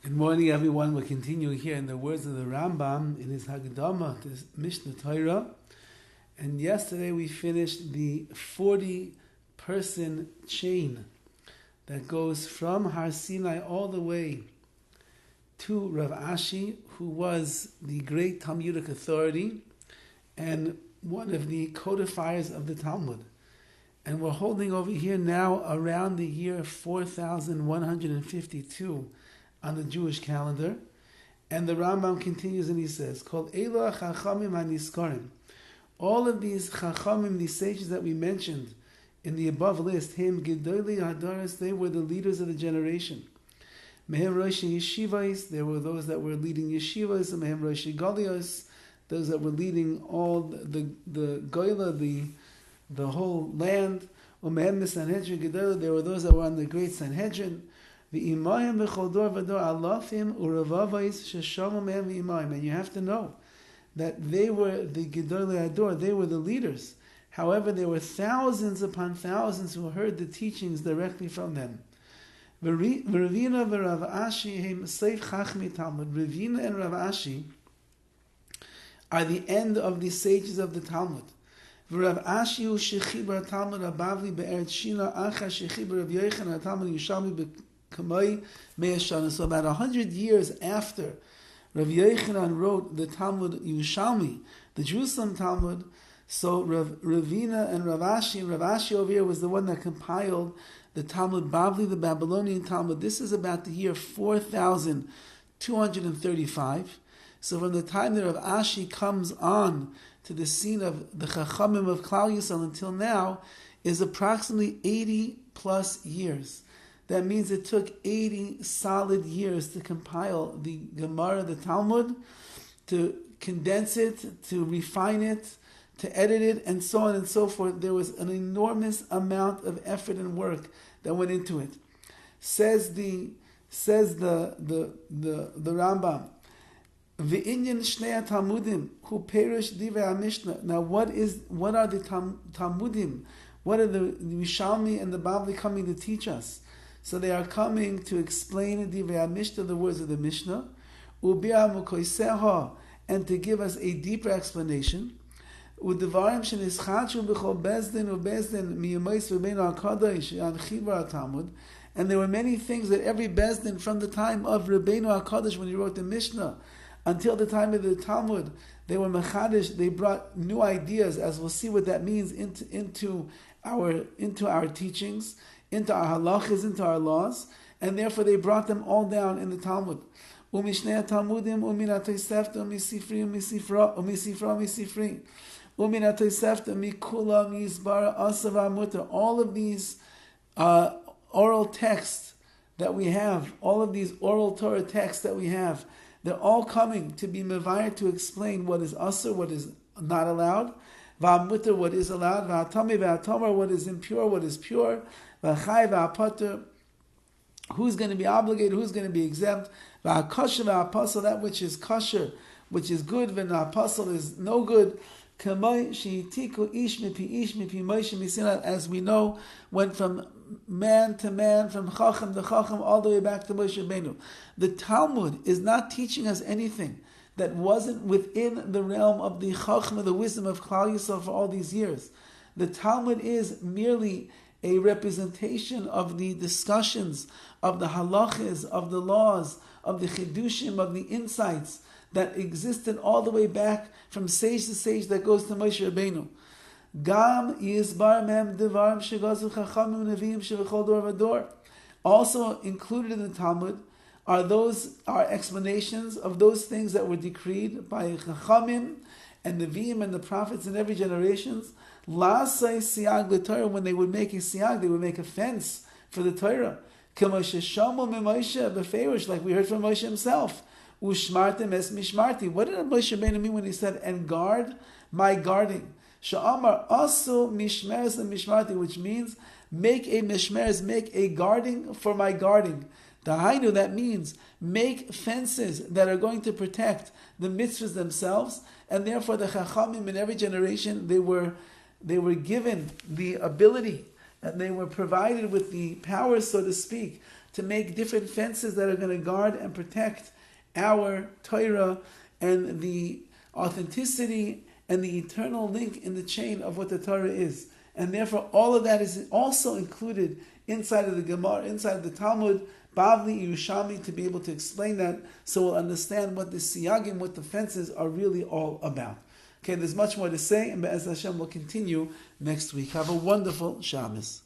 Good morning, everyone. We're continuing here in the words of the Rambam in his Hagdama, this MISHNEH Torah. And yesterday we finished the 40-person chain that goes from Har Sinai all the way to Rav Ashi, who was the great Talmudic authority and one of the codifiers of the Talmud. And we're holding over here now around the year 4152 on the Jewish calendar. And the Rambam continues and he says, Kol Eila Chachamim HaNiskarim. All of these Chachamim, these sages that we mentioned in the above list, him Gedolei Hadaras, they were the leaders of the generation. Mehem Roshi Yeshivas, there were those that were leading yeshivas, and Mehem Roshi Galios, those that were leading all the Goyla, the whole land. Umehem Sanhedrin Gedolei, there were those that were on the great Sanhedrin. And you have to know that they were the Gedolei Ador, they were the leaders. However, there were thousands upon thousands who heard the teachings directly from them. Ravina and Rav Ashi are the end of the sages of the Talmud. Rav Ashi hu shechibar Talmud Bavli be'eretz Shina acha shechibar Rav Yochanan Talmud Yushalmi So about 100 years after Rav Yochanan wrote the Talmud Yushalmi, the Jerusalem Talmud, so Ravina and Rav Ashi over here was the one that compiled the Talmud Bavli, the Babylonian Talmud. This is about the year 4235. So from the time that Rav Ashi comes on to the scene of the Chachamim of Klal Yisrael until now is approximately 80 plus years. That means it took 80 solid years to compile the Gemara, the Talmud, to condense it, to refine it, to edit it, and so on and so forth. There was an enormous amount of effort and work that went into it. Says the Rambam, V'inyan shnei Talmudim who perish divrei MISHNEH. Now, what are the Talmudim? What are the Yushalmi and the Bavli coming to teach us? So they are coming to explain divrei MISHNEH, the words of the Mishnah, u'bi'a mukoiseha, and to give us a deeper explanation. U'devarim shenischadshu b'chol bezdin u'bezdin miyumayis v'beinu hakadosh yanchibar Talmud. And there were many things that every bezdin from the time of Rabbeinu HaKadosh when he wrote the Mishnah until the time of the Talmud, they were mechadish. They brought new ideas, as we'll see what that means into our teachings, into our halachas, into our laws, and therefore they brought them all down in the Talmud. Umishnei Talmudim umina Tosefta umisifri umina Tosefta mikula mizbara asava mutter. All of these oral texts that we have, all of these oral Torah texts that we have, they're all coming to be mevayer, to explain what is asur, what is not allowed, v'amutter, what is allowed, v'atami v'atomar, what is impure, what is pure, v'achai v'apater, who's going to be obligated, who's going to be exempt, v'akosher v'apasal, that which is kosher, which is good, v'napasal is no good. As we know, went from man to man, from Chacham to Chacham, all the way back to Moshe Rabbeinu. The Talmud is not teaching us anything that wasn't within the realm of the Chacham, the wisdom of Klal Yisrael for all these years. The Talmud is merely a representation of the discussions, of the halachas, of the laws, of the chidushim, of the insights that existed all the way back from sage to sage that goes to Moshe Rabbeinu. Gam yizbar mem devarim shegazu chachamim neviim shevechol dor v'dor. Also included in the Talmud are explanations of those things that were decreed by chachamim and neviim and the prophets in every generation. Lasai siag l'Torah, when they would make a siag, they would make a fence for the Torah. K'moshe shamu m'Moshe b'feirush, like we heard from Moshe himself. Ushmartem es mishmarti. What did Moshe Rabbeinu mean when he said, and guard my guarding? Sha'amar asu mishmeres and mishmarti, which means make a mishmeres, make a guarding for my guarding. Dahainu, that means make fences that are going to protect the mitzvahs themselves, and therefore the chachamim in every generation, they were given the ability, and they were provided with the power, so to speak, to make different fences that are going to guard and protect our Torah and the authenticity and the eternal link in the chain of what the Torah is. And therefore all of that is also included inside of the Gemara, inside of the Talmud, Bavli, Yerushalmi, to be able to explain that, so we'll understand what the siyagim, what the fences are really all about. Okay, there's much more to say, and Be'ez Hashem will continue next week. Have a wonderful Shabbos.